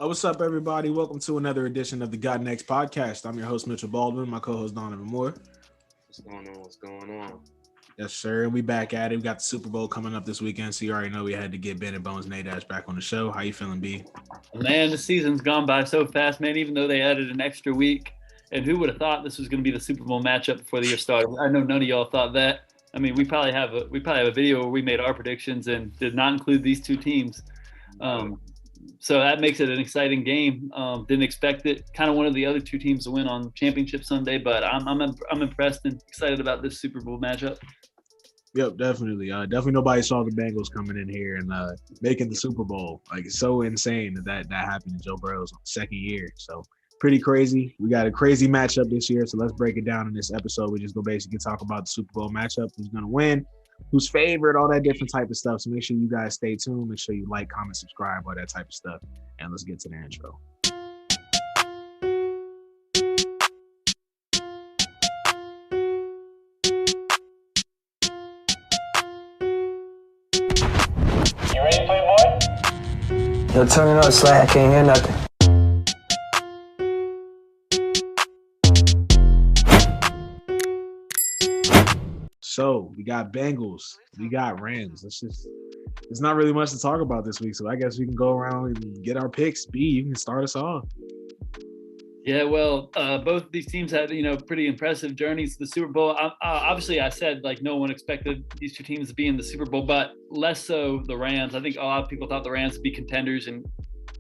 What's up, everybody? Welcome to another edition of the God Next podcast. I'm your host, Mitchell Baldwin, my co-host, Dono Moore. What's going on? Yes, sir. And we back at it. We got the Super Bowl coming up this weekend, so you already know we had to get Bennet, Bones, Nadash back on the show. How you feeling, B? Man, the season's gone by so fast, man, even though they added an extra week. And who would have thought this was going to be the Super Bowl matchup before the year started? I know none of y'all thought that. I mean, we probably have a video where we made our predictions and did not include these two teams. So that makes it an exciting game. Didn't expect it. Kind of wanted the other two teams to win on Championship Sunday, but I'm impressed and excited about this Super Bowl matchup. Yep, definitely. Definitely nobody saw the Bengals coming in here and making the Super Bowl. Like, it's so insane that happened in Joe Burrow's second year. So pretty crazy. We got a crazy matchup this year, so let's break it down in this episode. We just go basically talk about the Super Bowl matchup, who's going to win, who's favored, all that different type of stuff. So make sure you guys stay tuned. Make sure you like, comment, subscribe, all that type of stuff. And let's get to the intro. You ready to play, boy? Yo, turn it up, Slay. I can't hear nothing. So we got Bengals, we got Rams. There's not really much to talk about this week. So I guess we can go around and get our picks. B, you can start us off. Yeah, well, both of these teams had, pretty impressive journeys to the Super Bowl. Obviously, I said, no one expected these two teams to be in the Super Bowl, but less so the Rams. I think a lot of people thought the Rams would be contenders and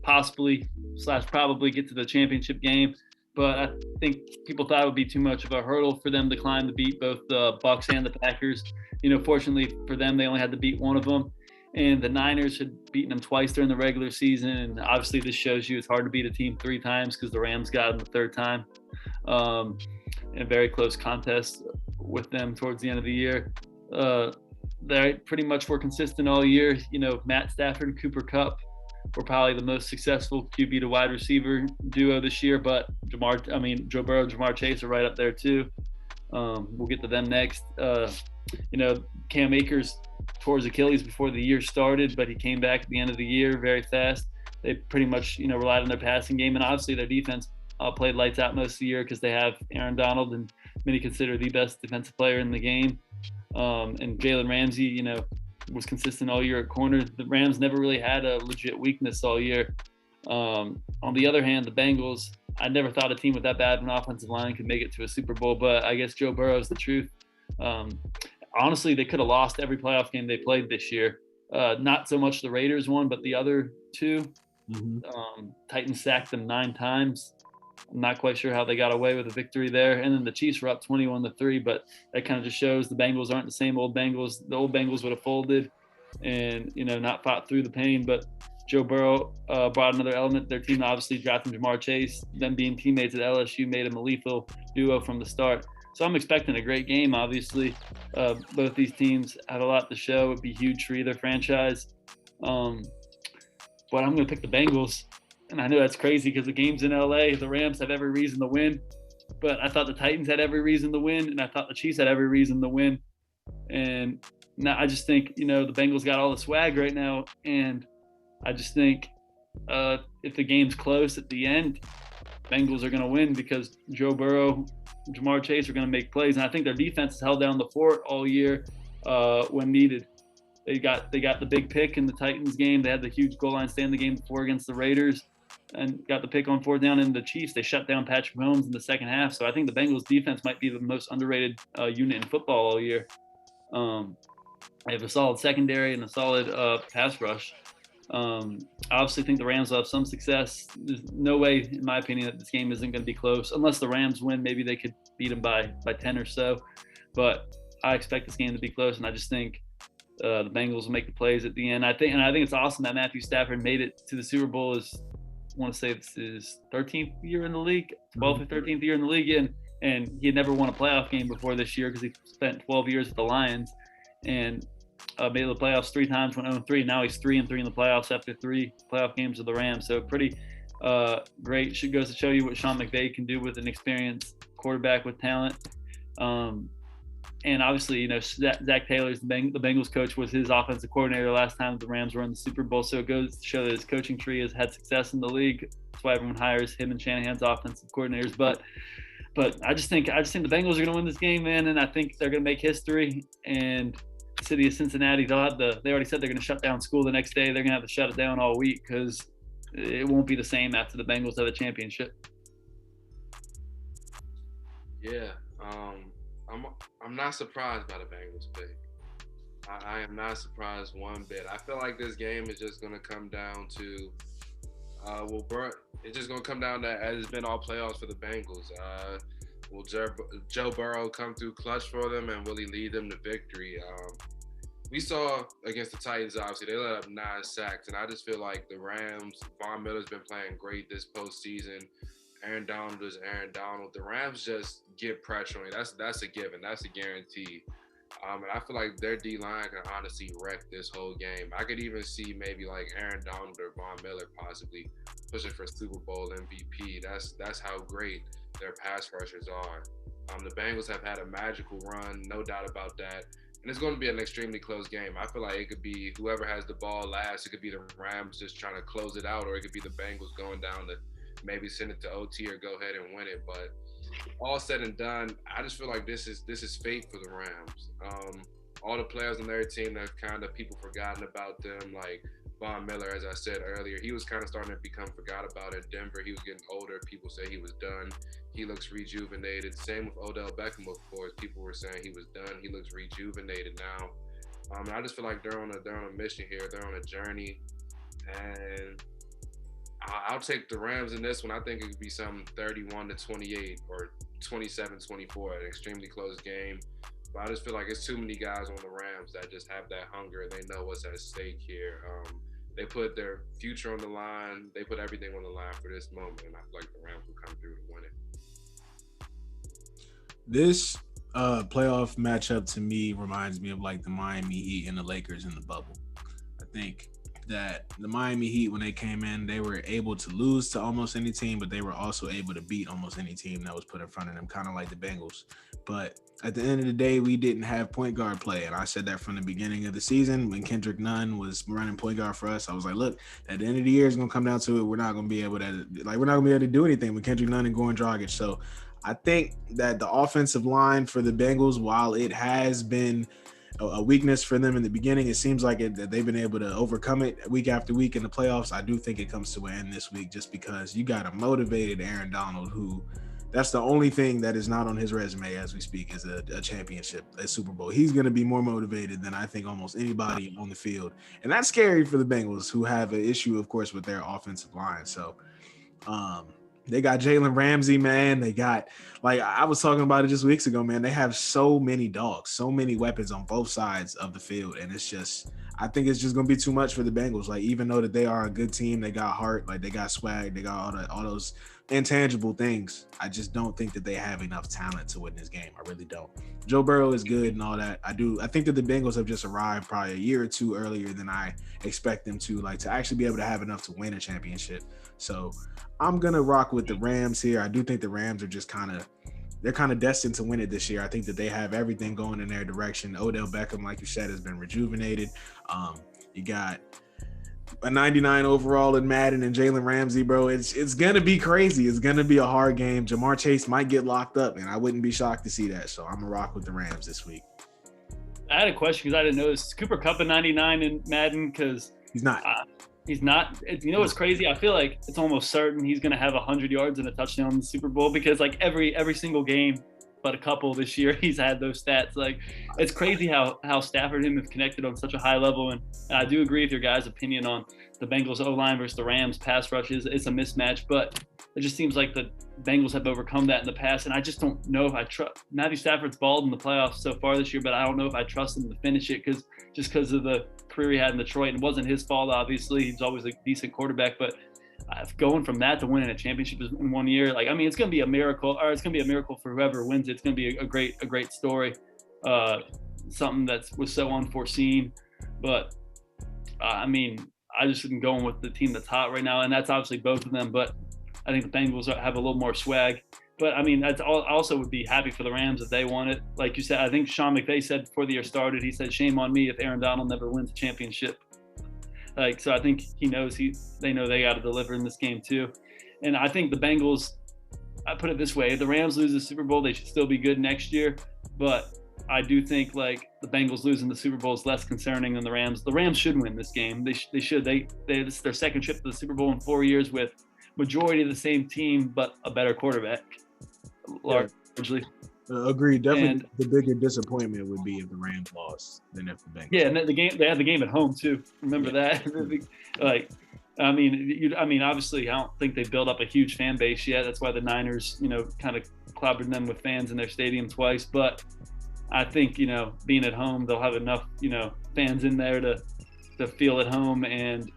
possibly / probably get to the championship game. But I think people thought it would be too much of a hurdle for them to climb to beat both the Bucs and the Packers. Fortunately for them, they only had to beat one of them. And the Niners had beaten them twice during the regular season. And obviously this shows you it's hard to beat a team 3 times because the Rams got them the third time. In a very close contest with them towards the end of the year. They pretty much were consistent all year. Matt Stafford and Cooper Kupp were probably the most successful QB to wide receiver duo this year. But Joe Burrow, Jamar Chase are right up there too. We'll get to them next. Cam Akers tore his Achilles before the year started, but he came back at the end of the year very fast. They pretty much, relied on their passing game, and obviously their defense played lights out most of the year because they have Aaron Donald, and many consider the best defensive player in the game. And Jalen Ramsey, was consistent all year at corner. The Rams never really had a legit weakness all year. On the other hand, the Bengals, I never thought a team with that bad of an offensive line could make it to a Super Bowl, but I guess Joe Burrow is the truth. Honestly, they could have lost every playoff game they played this year. Not so much the Raiders one, but the other two. Titans sacked them 9 times. I'm not quite sure how they got away with a victory there. And then the Chiefs were up 21-3, but that kind of just shows the Bengals aren't the same old Bengals. The old Bengals would have folded and, not fought through the pain. But Joe Burrow brought another element. Their team obviously drafting Jamar Chase. Them being teammates at LSU made them a lethal duo from the start. So I'm expecting a great game, obviously. Both these teams have a lot to show. It'd be huge for either franchise. But I'm going to pick the Bengals. And I know that's crazy because the game's in LA. The Rams have every reason to win. But I thought the Titans had every reason to win. And I thought the Chiefs had every reason to win. And now I just think, the Bengals got all the swag right now. And I just think if the game's close at the end, Bengals are going to win because Joe Burrow, Jamar Chase are going to make plays. And I think their defense has held down the fort all year when needed. They got the big pick in the Titans game. They had the huge goal line stand the game before against the Raiders and got the pick on 4th down. In the Chiefs, they shut down Patrick Mahomes in the second half. So I think the Bengals defense might be the most underrated unit in football all year. They have a solid secondary and a solid pass rush. I obviously think the Rams will have some success. There's no way, in my opinion, that this game isn't going to be close. Unless the Rams win, maybe they could beat them by 10 or so. But I expect this game to be close, and I just think the Bengals will make the plays at the end. I think it's awesome that Matthew Stafford made it to the Super Bowl. I want to say this is 13th year in the league, 12th or 13th year in the league, and he had never won a playoff game before this year because he spent 12 years with the Lions and made the playoffs 3 times, went 0-3. Now he's 3-3 in the playoffs after 3 playoff games with the Rams. So pretty great. It goes to show you what Sean McVay can do with an experienced quarterback with talent. And obviously, you know, Zach Taylor's the Bengals coach, was his offensive coordinator last time the Rams were in the Super Bowl. So it goes to show that his coaching tree has had success in the league. That's why everyone hires him and Shanahan's offensive coordinators. But I just think the Bengals are going to win this game, man, and I think they're going to make history. And the city of Cincinnati, they already said they're going to shut down school the next day. They're going to have to shut it down all week because it won't be the same after the Bengals have a championship. Yeah, I'm not surprised by the Bengals pick. I am not surprised one bit. I feel like this game is just going to come down to it's just going to come down to, as it's been all playoffs for the Bengals. Will Joe Burrow come through clutch for them, and will he lead them to victory? We saw against the Titans, obviously, they let up 9 sacks, and I just feel like the Rams, Von Miller's been playing great this postseason. Aaron Donald is Aaron Donald. The Rams just get pressure on you. That's a given. That's a guarantee. And I feel like their D-line can honestly wreck this whole game. I could even see maybe like Aaron Donald or Von Miller possibly pushing for Super Bowl MVP. That's how great their pass rushers are. The Bengals have had a magical run, no doubt about that. And it's going to be an extremely close game. I feel like it could be whoever has the ball last. It could be the Rams just trying to close it out, or it could be the Bengals going down to maybe send it to OT or go ahead and win it. But all said and done, I just feel like this is fate for the Rams. All the players on their team that kind of people forgotten about them, like Von Miller, as I said earlier, he was kind of starting to become forgot about in Denver. He was getting older. People say he was done. He looks rejuvenated. Same with Odell Beckham, of course. People were saying he was done. He looks rejuvenated now. And I just feel like they're on a mission here. They're on a journey, and I'll take the Rams in this one. I think it could be some 31-28 or 27-24, an extremely close game. But I just feel like it's too many guys on the Rams that just have that hunger and they know what's at stake here. They put their future on the line. They put everything on the line for this moment, and I feel like the Rams will come through to win it. This playoff matchup to me reminds me of like the Miami Heat and the Lakers in the bubble. I think that the Miami Heat, when they came in, they were able to lose to almost any team, but they were also able to beat almost any team that was put in front of them, kind of like the Bengals. But at the end of the day, we didn't have point guard play, and I said that from the beginning of the season when Kendrick Nunn was running point guard for us. I was like, look, at the end of the year, it's going to come down to it. We're not going to be able to do anything with Kendrick Nunn and Goran Dragic. So I think that the offensive line for the Bengals, while it has been a weakness for them in the beginning, it seems like that they've been able to overcome it week after week in the playoffs. I do think it comes to an end this week just because you got a motivated Aaron Donald who that's the only thing that is not on his resume as we speak is a championship, a Super Bowl. He's going to be more motivated than I think almost anybody on the field. And that's scary for the Bengals, who have an issue, of course, with their offensive line. So they got Jalen Ramsey, man. They got, like I was talking about it just weeks ago, man. They have so many dogs, so many weapons on both sides of the field. And it's just, I think it's just going to be too much for the Bengals. Like, even though that they are a good team, they got heart, like they got swag, they got all those intangible things. I just don't think that they have enough talent to win this game. I really don't. Joe Burrow is good and all that. I think that the Bengals have just arrived probably a year or two earlier than I expect them to actually be able to have enough to win a championship. So I'm going to rock with the Rams here. I do think the Rams are just they're kind of destined to win it this year. I think that they have everything going in their direction. Odell Beckham, like you said, has been rejuvenated. You got a 99 overall in Madden and Jalen Ramsey, bro. It's going to be crazy. It's going to be a hard game. Jamar Chase might get locked up, and I wouldn't be shocked to see that. So I'm going to rock with the Rams this week. I had a question because I didn't know this. Is Cooper Kupp a 99 in Madden? Because he's not. He's not. You know what's crazy? I feel like it's almost certain he's going to have 100 yards and a touchdown in the Super Bowl because like every single game, but a couple this year, he's had those stats. Like, it's crazy how Stafford and him have connected on such a high level. And I do agree with your guys' opinion on the Bengals O-line versus the Rams pass rushes. It's a mismatch, but it just seems like the Bengals have overcome that in the past. And I just don't know if I trust Matthew Stafford's balled in the playoffs so far this year, but I don't know if I trust him to finish it because of the career he had in Detroit. And it wasn't his fault, obviously. He's always a decent quarterback, but going from that to winning a championship in 1 year, like, I mean, it's going to be a miracle, or it's going to be a miracle for whoever wins it. It's going to be a great story, something that was so unforeseen. But I mean, I just am going with the team that's hot right now, and that's obviously both of them. But I think the Bengals have a little more swag. But I mean, that's also would be happy for the Rams if they won it. Like you said, I think Sean McVay said before the year started, he said, "Shame on me if Aaron Donald never wins a championship." Like, so I think he knows they know they got to deliver in this game too. And I think the Bengals, I put it this way: if the Rams lose the Super Bowl, they should still be good next year. But I do think like the Bengals losing the Super Bowl is less concerning than the Rams. The Rams should win this game. They should. This is their second trip to the Super Bowl in 4 years with majority of the same team, but a better quarterback. Largely. Agreed. Definitely, the bigger disappointment would be if the Rams lost than if the Bengals. Yeah, and they had the game at home too. Remember that? Like, I mean, obviously, I don't think they built up a huge fan base yet. That's why the Niners, kind of clobbered them with fans in their stadium twice. But I think, being at home, they'll have enough, fans in there to feel at home, and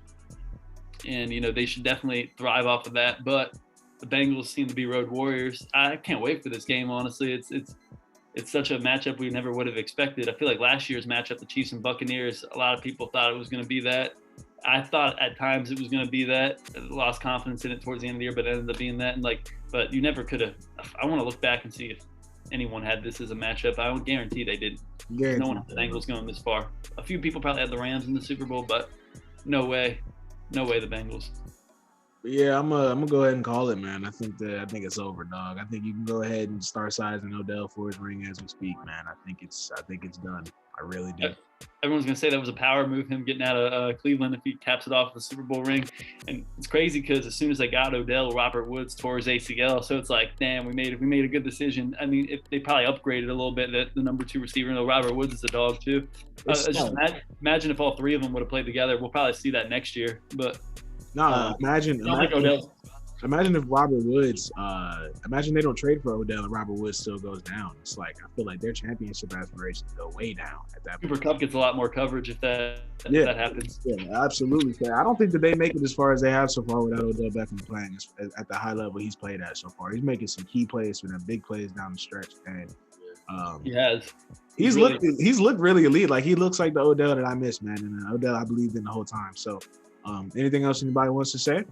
they should definitely thrive off of that. But the Bengals seem to be road warriors. I can't wait for this game, honestly. It's such a matchup we never would have expected. I feel like last year's matchup, the Chiefs and Buccaneers, a lot of people thought it was going to be that. I thought at times it was going to be that. I lost confidence in it towards the end of the year, but it ended up being that. And but you never could have. I want to look back and see if anyone had this as a matchup. I don't guarantee they didn't. No one had the Bengals going this far. A few people probably had the Rams in the Super Bowl, but no way the Bengals. Yeah, I'm gonna go ahead and call it, man. I think it's over, dog. I think you can go ahead and start sizing Odell for his ring as we speak, man. I think it's done. I really do. Everyone's gonna say that was a power move, him getting out of Cleveland if he caps it off with the Super Bowl ring. And it's crazy because as soon as they got Odell, Robert Woods tore his ACL. So it's like, damn, we made a good decision. I mean, if they probably upgraded a little bit the number 2 receiver. Though Robert Woods is a dog too. Just imagine if all 3 of them would have played together. We'll probably see that next year, but. No, imagine if Robert Woods, imagine they don't trade for Odell and Robert Woods still goes down. It's like, I feel like their championship aspirations go way down at that point. Cooper Kupp gets a lot more coverage if that happens. Yeah, absolutely. I don't think that they make it as far as they have so far without Odell Beckham playing at the high level he's played at so far. He's making some key plays for them, big plays down the stretch. And he has. He's looked really elite. Like, he looks like the Odell that I miss, man. And Odell I believed in the whole time. So anything else anybody wants to say?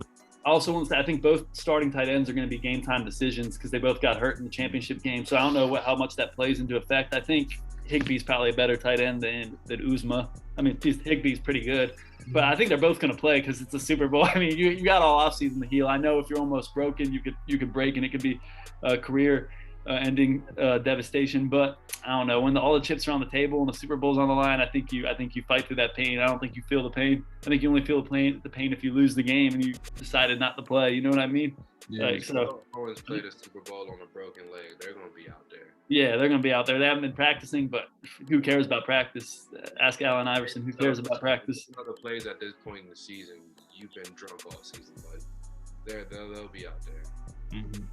I think both starting tight ends are going to be game time decisions because they both got hurt in the championship game. So I don't know how much that plays into effect. I think Higbee's probably a better tight end than Uzma. I mean, Higbee's pretty good, but I think they're both going to play because it's a Super Bowl. I mean, you got all offseason to heal. I know if you're almost broken, you could break and it could be a career ending devastation. But I don't know, when all the chips are on the table and the Super Bowl's on the line, I think you fight through that pain. I don't think you feel the pain. I think you only feel the pain if you lose the game and you decided not to play. You know what I mean? Yeah. So always played a Super Bowl on a broken leg. They're going to be out there. Yeah, they're going to be out there. They haven't been practicing, but who cares about practice? Ask Allen Iverson. Who cares about practice? Other plays at this point in the season, you've been drunk all season, but they'll be out there. Mm-hmm.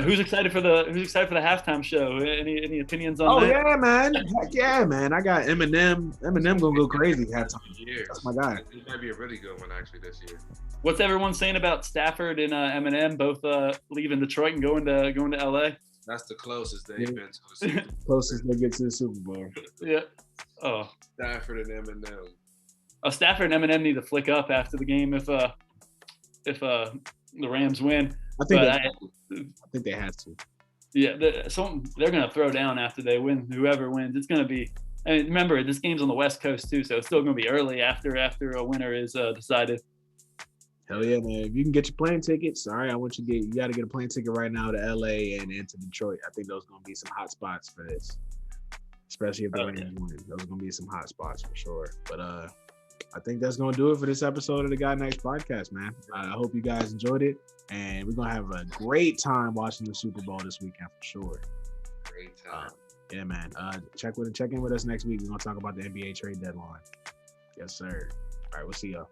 Who's excited for the halftime show? Any opinions on that? Oh yeah, man! Heck yeah, man! I got Eminem. Eminem gonna go crazy halftime. That's my guy. It might be a really good one actually this year. What's everyone saying about Stafford and Eminem both leaving Detroit and going to LA? That's the closest they've been to a Super Bowl. Closest they get to the Super Bowl. Yeah. Oh. Stafford and Eminem. Stafford and Eminem need to flick up after the game if the Rams win. I think they have to. Yeah, they're going to throw down after they win. Whoever wins, it's going to be. And remember, this game's on the West Coast too, so it's still going to be early after a winner is decided. Hell yeah, man! If you can get your plane tickets, all right. You got to get a plane ticket right now to LA and into Detroit. I think those are going to be some hot spots for this, especially if the Rams win. Those are going to be some hot spots for sure. But I think that's going to do it for this episode of the God Next podcast, man. I hope you guys enjoyed it, and we're going to have a great time watching the Super Bowl this weekend for sure. Great time. Yeah, man. Check in with us next week. We're going to talk about the NBA trade deadline. Yes, sir. All right, we'll see y'all.